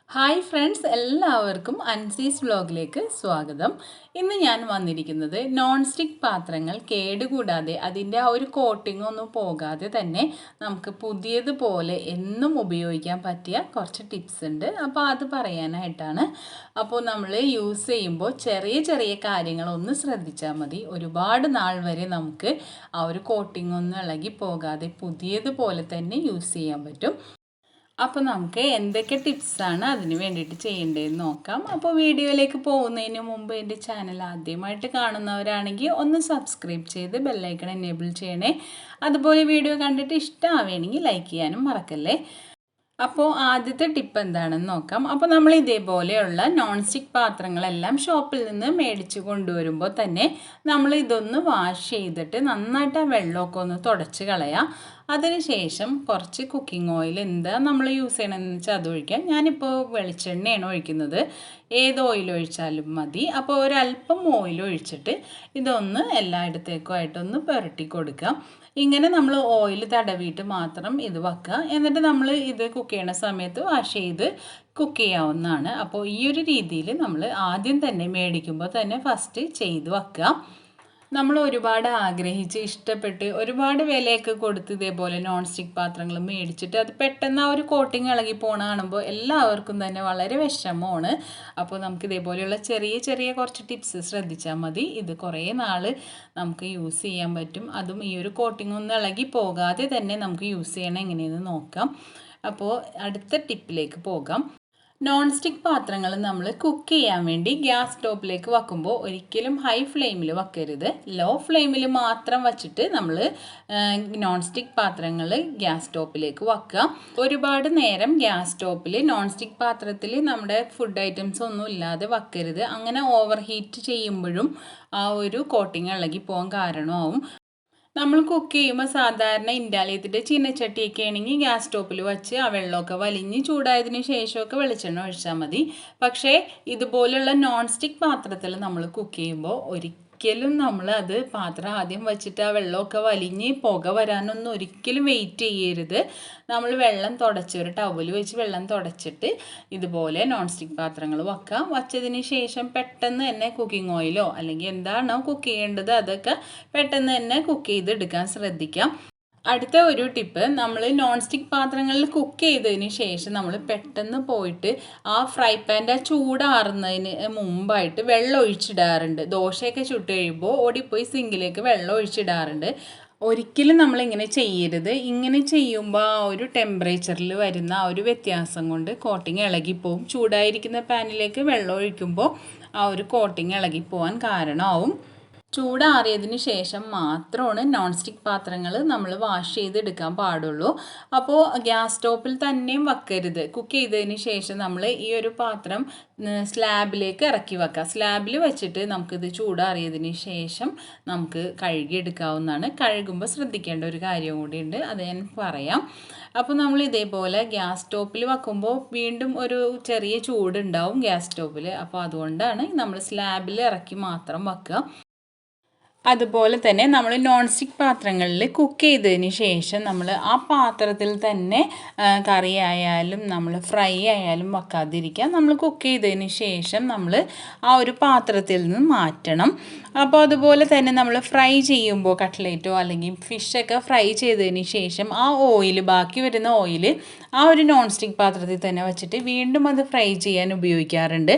Hi friends, എല്ലാവർക്കും അൻസീസ് വ്ലോഗിലേക്ക് സ്വാഗതം. ഇന്ന് ഞാൻ വന്നിരിക്കുന്നത് നോൺ സ്റ്റിക്ക് പാത്രങ്ങൾ കേടുകൂടാതെ അതിൻ്റെ ആ ഒരു കോട്ടിംഗ് ഒന്നും പോകാതെ തന്നെ നമുക്ക് പുതിയതുപോലെ എന്നും ഉപയോഗിക്കാൻ പറ്റിയ കുറച്ച് ടിപ്സ് ഉണ്ട്. അപ്പോൾ അത് പറയാനായിട്ടാണ്. അപ്പോൾ നമ്മൾ യൂസ് ചെയ്യുമ്പോൾ ചെറിയ ചെറിയ കാര്യങ്ങളൊന്ന് ശ്രദ്ധിച്ചാൽ മതി. ഒരുപാട് നാൾ വരെ നമുക്ക് ആ ഒരു കോട്ടിംഗ് ഒന്നും ഇളകി പോകാതെ പുതിയതുപോലെ തന്നെ യൂസ് ചെയ്യാൻ പറ്റും. അപ്പോൾ നമുക്ക് എന്തൊക്കെ ടിപ്സാണ് അതിന് വേണ്ടിയിട്ട് ചെയ്യേണ്ടതെന്ന് നോക്കാം. അപ്പോൾ വീഡിയോയിലേക്ക് പോകുന്നതിന് മുമ്പ് എൻ്റെ ചാനൽ ആദ്യമായിട്ട് കാണുന്നവരാണെങ്കിൽ ഒന്ന് സബ്സ്ക്രൈബ് ചെയ്ത് ബെല്ലൈക്കൺ എനേബിൾ ചെയ്യണേ. അതുപോലെ വീഡിയോ കണ്ടിട്ട് ഇഷ്ടമാവുകയാണെങ്കിൽ ലൈക്ക് ചെയ്യാനും മറക്കല്ലേ. അപ്പോൾ ആദ്യത്തെ ടിപ്പ് എന്താണെന്ന് നോക്കാം. അപ്പോൾ നമ്മൾ ഇതേപോലെയുള്ള നോൺ സ്റ്റിക്ക് പാത്രങ്ങളെല്ലാം ഷോപ്പിൽ നിന്ന് മേടിച്ച് കൊണ്ടുവരുമ്പോൾ തന്നെ നമ്മൾ ഇതൊന്ന് വാഷ് ചെയ്തിട്ട് നന്നായിട്ട് ആ വെള്ളമൊക്കെ ഒന്ന് തുടച്ച് കളയാം. അതിനുശേഷം കുറച്ച് കുക്കിംഗ് ഓയിൽ എന്താ നമ്മൾ യൂസ് ചെയ്യണമെന്ന് വെച്ചാൽ അത് ഒഴിക്കാം. ഞാനിപ്പോൾ വെളിച്ചെണ്ണയാണ് ഒഴിക്കുന്നത്. ഏത് ഓയിൽ ഒഴിച്ചാലും മതി. അപ്പോൾ ഒരല്പം ഓയിൽ ഒഴിച്ചിട്ട് ഇതൊന്ന് എല്ലായിടത്തേക്കുമായിട്ടൊന്ന് പുരട്ടി കൊടുക്കാം. ഇങ്ങനെ നമ്മൾ ഓയിൽ തടവിയിട്ട് മാത്രം ഇത് വെക്കുക. എന്നിട്ട് നമ്മൾ ഇത് കുക്ക് ചെയ്യുന്ന സമയത്ത് വാഷ് ചെയ്ത് കുക്ക് ചെയ്യാവുന്നതാണ്. അപ്പോൾ ഈ ഒരു രീതിയിൽ നമ്മൾ ആദ്യം തന്നെ മേടിക്കുമ്പോൾ തന്നെ ഫസ്റ്റ് ചെയ്ത് വെക്കുക. നമ്മൾ ഒരുപാട് ആഗ്രഹിച്ച് ഇഷ്ടപ്പെട്ട് ഒരുപാട് വിലയൊക്കെ കൊടുത്ത് ഇതേപോലെ നോൺ സ്റ്റിക്ക് പാത്രങ്ങൾ മേടിച്ചിട്ട് അത് പെട്ടെന്ന് ആ ഒരു കോട്ടിങ് ഇളകി പോണ കാണുമ്പോൾ എല്ലാവർക്കും തന്നെ വളരെ വിഷമമാണ്. അപ്പോൾ നമുക്ക് ഇതേപോലെയുള്ള ചെറിയ ചെറിയ കുറച്ച് ടിപ്സ് ശ്രദ്ധിച്ചാൽ മതി. ഇത് കുറേ നാൾ നമുക്ക് യൂസ് ചെയ്യാൻ പറ്റും. അതും ഈ ഒരു കോട്ടിങ് ഒന്നും ഇളകി പോകാതെ തന്നെ നമുക്ക് യൂസ് ചെയ്യണം എങ്ങനെയെന്ന് നോക്കാം. അപ്പോൾ അടുത്ത ടിപ്പിലേക്ക് പോകാം. നോൺ സ്റ്റിക്ക് പാത്രങ്ങൾ നമ്മൾ കുക്ക് ചെയ്യാൻ വേണ്ടി ഗ്യാസ് സ്റ്റോപ്പിലേക്ക് വെക്കുമ്പോൾ ഒരിക്കലും ഹൈ ഫ്ലെയിമിൽ വെക്കരുത്. ലോ ഫ്ലെയിമിൽ മാത്രം വച്ചിട്ട് നമ്മൾ നോൺ സ്റ്റിക്ക് പാത്രങ്ങൾ ഗ്യാസ് സ്റ്റോപ്പിലേക്ക് വെക്കുക. ഒരുപാട് നേരം ഗ്യാസ് സ്റ്റോപ്പിൽ നോൺ സ്റ്റിക്ക് പാത്രത്തിൽ നമ്മുടെ ഫുഡ് ഐറ്റംസ് ഒന്നും ഇല്ലാതെ വെക്കരുത്. അങ്ങനെ ഓവർ ഹീറ്റ് ചെയ്യുമ്പോഴും ആ ഒരു കോട്ടിങ് ഇളകി പോകാൻ കാരണമാവും. നമ്മൾ കുക്ക് ചെയ്യുമ്പോൾ സാധാരണ ഇൻഡാലിയത്തിൻ്റെ ചീനച്ചട്ടിയൊക്കെ ആണെങ്കിൽ ഗ്യാസ് സ്റ്റോപ്പിൽ വെച്ച് ആ വെള്ളമൊക്കെ വലിഞ്ഞ് ചൂടായതിന് ശേഷമൊക്കെ വെളിച്ചെണ്ണ ഒഴിച്ചാൽ മതി. പക്ഷേ ഇതുപോലുള്ള നോൺ സ്റ്റിക്ക് പാത്രത്തിൽ നമ്മൾ കുക്ക് ചെയ്യുമ്പോൾ ഒരിക്കലും നമ്മൾ അത് പാത്രം ആദ്യം വെച്ചിട്ട് ആ വെള്ളമൊക്കെ വലിഞ്ഞ് പുക വരാനൊന്നും ഒരിക്കലും വെയിറ്റ് ചെയ്യരുത്. നമ്മൾ വെള്ളം തുടച്ച് ഒരു ടവൽ വെച്ച് വെള്ളം തുടച്ചിട്ട് ഇതുപോലെ നോൺ സ്റ്റിക്ക് പാത്രങ്ങൾ വെക്കാം. വച്ചതിന് ശേഷം പെട്ടെന്ന് തന്നെ കുക്കിംഗ് ഓയിലോ അല്ലെങ്കിൽ എന്താണോ കുക്ക് ചെയ്യേണ്ടത് അതൊക്കെ പെട്ടെന്ന് തന്നെ കുക്ക് ചെയ്തെടുക്കാൻ ശ്രദ്ധിക്കാം. അടുത്ത ഒരു ടിപ്പ്, നമ്മൾ നോൺ സ്റ്റിക്ക് പാത്രങ്ങളിൽ കുക്ക് ചെയ്തതിന് ശേഷം നമ്മൾ പെട്ടെന്ന് പോയിട്ട് ആ ഫ്രൈ പാൻ്റെ ചൂടാറുന്നതിന് മുമ്പായിട്ട് വെള്ളം ഒഴിച്ചിടാറുണ്ട്. ദോശയൊക്കെ ചുട്ട് കഴിയുമ്പോൾ ഓടിപ്പോയി സിങ്കിലേക്ക് വെള്ളം ഒഴിച്ചിടാറുണ്ട്. ഒരിക്കലും നമ്മളിങ്ങനെ ചെയ്യരുത്. ഇങ്ങനെ ചെയ്യുമ്പോൾ ആ ഒരു ടെമ്പറേച്ചറിൽ വരുന്ന ആ ഒരു വ്യത്യാസം കൊണ്ട് കോട്ടിങ് ഇളകിപ്പോവും. ചൂടായിരിക്കുന്ന പാനിലേക്ക് വെള്ളം ഒഴിക്കുമ്പോൾ ആ ഒരു കോട്ടിങ് ഇളകിപ്പോവാൻ കാരണമാവും. ചൂടാറിയതിന് ശേഷം മാത്രമാണ് നോൺ സ്റ്റിക്ക് പാത്രങ്ങൾ നമ്മൾ വാഷ് ചെയ്തെടുക്കാൻ പാടുള്ളൂ. അപ്പോൾ ഗ്യാസ് സ്റ്റോപ്പിൽ തന്നെയും വെക്കരുത്. കുക്ക് ചെയ്തതിന് ശേഷം നമ്മൾ ഈ ഒരു പാത്രം സ്ലാബിലേക്ക് ഇറക്കി വെക്കാം. സ്ലാബിൽ വെച്ചിട്ട് നമുക്കിത് ചൂടാറിയതിന് ശേഷം നമുക്ക് കഴുകിയെടുക്കാവുന്നതാണ്. കഴുകുമ്പോൾ ശ്രദ്ധിക്കേണ്ട ഒരു കാര്യം കൂടിയുണ്ട്, അത് ഞാൻ പറയാം. അപ്പോൾ നമ്മൾ ഇതേപോലെ ഗ്യാസ് സ്റ്റോപ്പിൽ വെക്കുമ്പോൾ വീണ്ടും ഒരു ചെറിയ ചൂടുണ്ടാവും ഗ്യാസ് സ്റ്റോപ്പിൽ. അപ്പോൾ അതുകൊണ്ടാണ് നമ്മൾ സ്ലാബിൽ ഇറക്കി മാത്രം വെക്കുക. അതുപോലെ തന്നെ നമ്മൾ നോൺ സ്റ്റിക്ക് പാത്രങ്ങളിൽ കുക്ക് ചെയ്തതിന് ശേഷം നമ്മൾ ആ പാത്രത്തിൽ തന്നെ കറി ആയാലും നമ്മൾ ഫ്രൈ ആയാലും വെക്കാതിരിക്കുക. നമ്മൾ കുക്ക് ചെയ്തതിന് ശേഷം നമ്മൾ ആ ഒരു പാത്രത്തിൽ നിന്ന് മാറ്റണം. അപ്പോൾ അതുപോലെ തന്നെ നമ്മൾ ഫ്രൈ ചെയ്യുമ്പോൾ കട്ട്ലേറ്റോ അല്ലെങ്കിൽ ഫിഷൊക്കെ ഫ്രൈ ചെയ്തതിന് ശേഷം ആ ഓയിൽ, ബാക്കി വരുന്ന ഓയിൽ ആ ഒരു നോൺ സ്റ്റിക്ക് പാത്രത്തിൽ തന്നെ വെച്ചിട്ട് വീണ്ടും അത് ഫ്രൈ ചെയ്യാൻ ഉപയോഗിക്കാറുണ്ട്.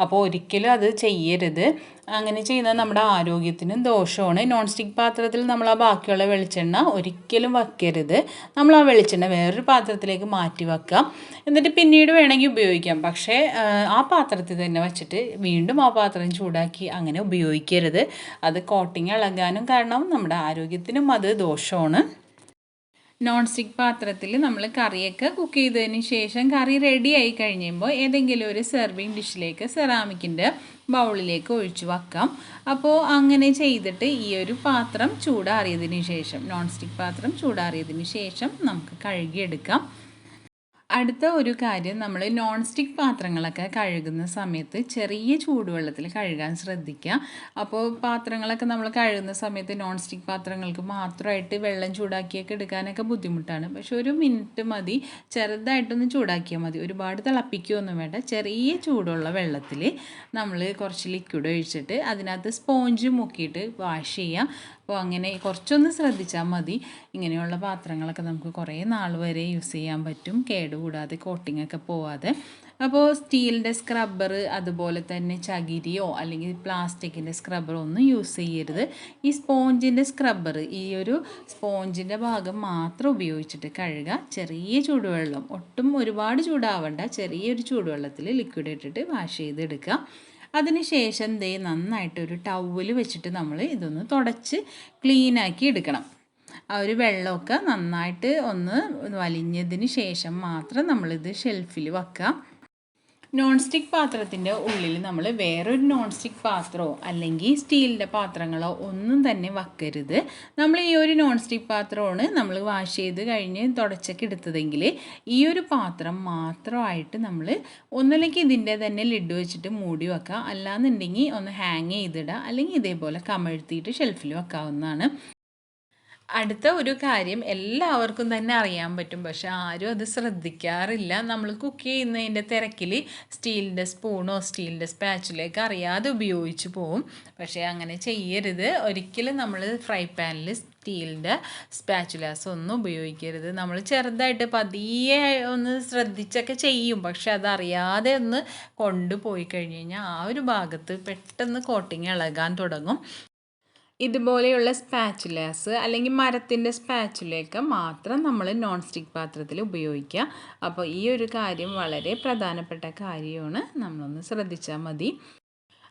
അപ്പോൾ ഒരിക്കലും അത് ചെയ്യരുത്. അങ്ങനെ ചെയ്യുന്നത് നമ്മുടെ ആരോഗ്യത്തിനും ദോഷമാണ്. നോൺ സ്റ്റിക്ക് പാത്രത്തിൽ നമ്മൾ ആ ബാക്കിയുള്ള വെളിച്ചെണ്ണ ഒരിക്കലും വയ്ക്കരുത്. നമ്മൾ ആ വെളിച്ചെണ്ണ വേറൊരു പാത്രത്തിലേക്ക് മാറ്റി വെക്കാം. എന്നിട്ട് പിന്നീട് വേണമെങ്കിൽ ഉപയോഗിക്കാം. പക്ഷേ ആ പാത്രത്തിൽ തന്നെ വെച്ചിട്ട് വീണ്ടും ആ പാത്രം ചൂടാക്കി അങ്ങനെ ഉപയോഗിക്കരുത്. അത് കോട്ടിങ് ഇളകാനും കാരണം നമ്മുടെ ആരോഗ്യത്തിനും അത് ദോഷമാണ്. നോൺ സ്റ്റിക്ക് പാത്രത്തിൽ നമ്മൾ കറിയൊക്കെ കുക്ക് ചെയ്തതിന് ശേഷം കറി റെഡി ആയി കഴിയുമ്പോൾ ഏതെങ്കിലും ഒരു സെർവിങ് ഡിഷിലേക്ക് സെറാമിക്കിൻ്റെ ബൗളിലേക്ക് ഒഴിച്ചു വെക്കാം. അപ്പോൾ അങ്ങനെ ചെയ്തിട്ട് ഈ ഒരു പാത്രം ചൂടാറിയതിന് ശേഷം, നോൺ സ്റ്റിക്ക് പാത്രം ചൂടാറിയതിന് ശേഷം നമുക്ക് കഴുകിയെടുക്കാം. അടുത്ത ഒരു കാര്യം നമ്മൾ നോൺ സ്റ്റിക്ക് പാത്രങ്ങളൊക്കെ കഴുകുന്ന സമയത്ത് ചെറിയ ചൂടുവെള്ളത്തിൽ കഴുകാൻ ശ്രദ്ധിക്കുക. അപ്പോൾ പാത്രങ്ങളൊക്കെ നമ്മൾ കഴുകുന്ന സമയത്ത് നോൺ സ്റ്റിക്ക് പാത്രങ്ങൾക്ക് മാത്രമായിട്ട് വെള്ളം ചൂടാക്കിയൊക്കെ എടുക്കാനൊക്കെ ബുദ്ധിമുട്ടാണ്. പക്ഷെ ഒരു മിനിറ്റ് മതി, ചെറുതായിട്ടൊന്ന് ചൂടാക്കിയാൽ മതി. ഒരുപാട് തിളപ്പിക്കുകയൊന്നും വേണ്ട. ചെറിയ ചൂടുള്ള വെള്ളത്തിൽ നമ്മൾ കുറച്ച് ലിക്വിഡ് ഒഴിച്ചിട്ട് അതിനകത്ത് സ്പോഞ്ച് മുക്കിയിട്ട് വാഷ് ചെയ്യുക. അപ്പോൾ അങ്ങനെ കുറച്ചൊന്ന് ശ്രദ്ധിച്ചാൽ മതി. ഇങ്ങനെയുള്ള പാത്രങ്ങളൊക്കെ നമുക്ക് കുറേ നാൾ വരെ യൂസ് ചെയ്യാൻ പറ്റും, കേടുകൂടാതെ കോട്ടിങ്ങൊക്കെ പോവാതെ. അപ്പോൾ സ്റ്റീലിൻ്റെ സ്ക്രബ്ബർ, അതുപോലെ തന്നെ ചകിരിയോ അല്ലെങ്കിൽ പ്ലാസ്റ്റിക്കിൻ്റെ സ്ക്രബ്ബറോ ഒന്നും യൂസ് ചെയ്യരുത്. ഈ സ്പോഞ്ചിൻ്റെ സ്ക്രബ്ബർ, ഈ ഒരു സ്പോഞ്ചിൻ്റെ ഭാഗം മാത്രം ഉപയോഗിച്ചിട്ട് കഴുകുക. ചെറിയ ചൂടുവെള്ളം, ഒട്ടും ഒരുപാട് ചൂടാവണ്ട, ചെറിയൊരു ചൂടുവെള്ളത്തിൽ ലിക്വിഡ് ഇട്ടിട്ട് വാഷ് ചെയ്തെടുക്കുക. അതിനുശേഷം നന്നായിട്ടൊരു ടവൽ വെച്ചിട്ട് നമ്മൾ ഇതൊന്ന് തുടച്ച് ക്ലീനാക്കി എടുക്കണം. ആ ഒരു വെള്ളമൊക്കെ നന്നായിട്ട് ഒന്ന് വലിഞ്ഞതിന് ശേഷം മാത്രം നമ്മളിത് ഷെൽഫിൽ വെക്കുക. നോൺ സ്റ്റിക്ക് പാത്രത്തിൻ്റെ ഉള്ളിൽ നമ്മൾ വേറൊരു നോൺ സ്റ്റിക്ക് പാത്രമോ അല്ലെങ്കിൽ സ്റ്റീലിൻ്റെ പാത്രങ്ങളോ ഒന്നും തന്നെ വെക്കരുത്. നമ്മൾ ഈ ഒരു നോൺ സ്റ്റിക്ക് പാത്രമാണ് നമ്മൾ വാഷ് ചെയ്ത് കഴിഞ്ഞ് തുടച്ചൊക്കെ എടുത്തതെങ്കിൽ ഈ ഒരു പാത്രം മാത്രമായിട്ട് നമ്മൾ ഒന്നിലേക്ക് ഇതിൻ്റെ തന്നെ ലിഡ് വെച്ചിട്ട് മൂടി വെക്കുക. അല്ലാന്നുണ്ടെങ്കിൽ ഒന്ന് ഹാങ് ചെയ്തിടുക, അല്ലെങ്കിൽ ഇതേപോലെ കമഴ്ത്തിയിട്ട് ഷെൽഫിൽ വെക്കാവുന്നതാണ്. അടുത്ത ഒരു കാര്യം എല്ലാവർക്കും തന്നെ അറിയാൻ പറ്റും, പക്ഷെ ആരും അത് ശ്രദ്ധിക്കാറില്ല. നമ്മൾ കുക്ക് ചെയ്യുന്നതിൻ്റെ തിരക്കിൽ സ്റ്റീലിൻ്റെ സ്പൂണോ സ്റ്റീലിൻ്റെ സ്പാച്ചുലൊക്കെ അറിയാതെ ഉപയോഗിച്ച് പോവും. പക്ഷേ അങ്ങനെ ചെയ്യരുത്. ഒരിക്കലും നമ്മൾ ഫ്രൈ പാനിൽ സ്റ്റീലിൻ്റെ സ്പാച്ചുലാസ് ഒന്നും ഉപയോഗിക്കരുത്. നമ്മൾ ചെറുതായിട്ട് പതിയെ ഒന്ന് ശ്രദ്ധിച്ചൊക്കെ ചെയ്യും, പക്ഷെ അതറിയാതെ ഒന്ന് കൊണ്ടുപോയി കഴിഞ്ഞ് കഴിഞ്ഞാൽ ആ ഒരു ഭാഗത്ത് പെട്ടെന്ന് കോട്ടിങ് ഇളകാൻ തുടങ്ങും. ഇതുപോലെയുള്ള സ്പാച്ചുലാസ് അല്ലെങ്കിൽ മരത്തിൻ്റെ സ്പാച്ചുലയൊക്കെ മാത്രം നമ്മൾ നോൺ സ്റ്റിക്ക് പാത്രത്തിൽ ഉപയോഗിക്കുക. അപ്പോൾ ഈ ഒരു കാര്യം വളരെ പ്രധാനപ്പെട്ട കാര്യമാണ്, നമ്മളൊന്ന് ശ്രദ്ധിച്ചാൽ മതി.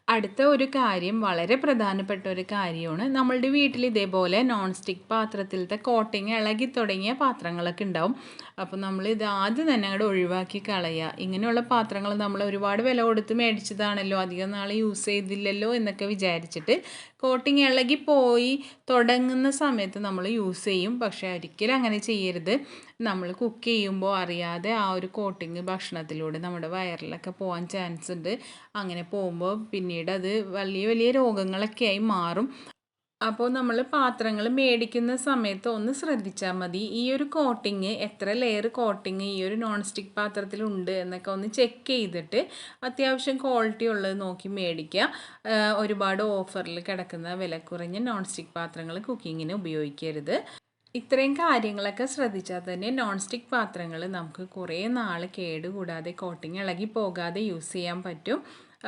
അടുത്ത ഒരു കാര്യം, വളരെ പ്രധാനപ്പെട്ട ഒരു കാര്യമാണ്, നമ്മളുടെ വീട്ടിൽ ഇതേപോലെ നോൺ സ്റ്റിക്ക് പാത്രത്തിലത്തെ കോട്ടിങ് ഇളകി തുടങ്ങിയ പാത്രങ്ങളൊക്കെ ഉണ്ടാവും. അപ്പോൾ നമ്മൾ ഇത് ആദ്യം തന്നെ അങ്ങോട്ട് ഒഴിവാക്കി കളയുക. ഇങ്ങനെയുള്ള പാത്രങ്ങൾ നമ്മൾ ഒരുപാട് വില കൊടുത്ത് മേടിച്ചതാണല്ലോ, അധികം നാൾ യൂസ് ചെയ്തില്ലല്ലോ എന്നൊക്കെ വിചാരിച്ചിട്ട് കോട്ടിങ് ഇളകി പോയി തുടങ്ങുന്ന സമയത്ത് നമ്മൾ യൂസ് ചെയ്യും. പക്ഷേ ഒരിക്കലും അങ്ങനെ ചെയ്യരുത്. നമ്മൾ കുക്ക് ചെയ്യുമ്പോൾ അറിയാതെ ആ ഒരു കോട്ടിങ് ഭക്ഷണത്തിലൂടെ നമ്മുടെ വയറിലൊക്കെ പോകാൻ ചാൻസ് ഉണ്ട്. അങ്ങനെ പോകുമ്പോൾ പിന്നീട് അത് വലിയ വലിയ രോഗങ്ങളൊക്കെ ആയി മാറും. അപ്പോൾ നമ്മൾ പാത്രങ്ങൾ മേടിക്കുന്ന സമയത്ത് ഒന്ന് ശ്രദ്ധിച്ചാൽ മതി. ഈ ഒരു കോട്ടിങ്, എത്ര ലെയർ കോട്ടിങ് ഈ ഒരു നോൺ സ്റ്റിക്ക് പാത്രത്തിലുണ്ട് എന്നൊക്കെ ഒന്ന് ചെക്ക് ചെയ്തിട്ട് അത്യാവശ്യം ക്വാളിറ്റി ഉള്ളത് നോക്കി മേടിക്കുക. ഒരുപാട് ഓഫറിൽ കിടക്കുന്ന വില കുറഞ്ഞ നോൺ സ്റ്റിക്ക് പാത്രങ്ങൾ കുക്കിങ്ങിന് ഉപയോഗിക്കരുത്. ഇത്രയും കാര്യങ്ങളൊക്കെ ശ്രദ്ധിച്ചാൽ തന്നെ നോൺ സ്റ്റിക്ക് പാത്രങ്ങൾ നമുക്ക് കുറേ നാൾ കേടുകൂടാതെ കോട്ടിങ് ഇളകി പോകാതെ യൂസ് ചെയ്യാൻ പറ്റും.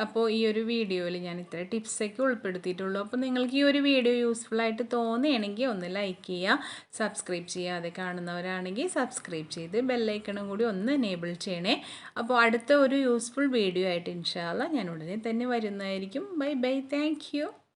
അപ്പോൾ ഈ ഒരു വീഡിയോയിൽ ഞാൻ ഇത്ര ടിപ്സൊക്കെ ഉൾപ്പെടുത്തിയിട്ടുള്ളൂ. അപ്പോൾ നിങ്ങൾക്ക് ഈ ഒരു വീഡിയോ യൂസ്ഫുള്ളായിട്ട് തോന്നുകയാണെങ്കിൽ ഒന്ന് ലൈക്ക് ചെയ്യുക. സബ്സ്ക്രൈബ് ചെയ്യാതെ കാണുന്നവരാണെങ്കിൽ സബ്സ്ക്രൈബ് ചെയ്ത് ബെല്ലൈക്കണും കൂടി ഒന്ന് എനേബിൾ ചെയ്യണേ. അപ്പോൾ അടുത്ത ഒരു യൂസ്ഫുൾ വീഡിയോ ആയിട്ട് ഇൻഷാ അല്ലാഹ് ഞാൻ ഉടനെ തന്നെ വരുന്നതായിരിക്കും. Bye bye, thank you.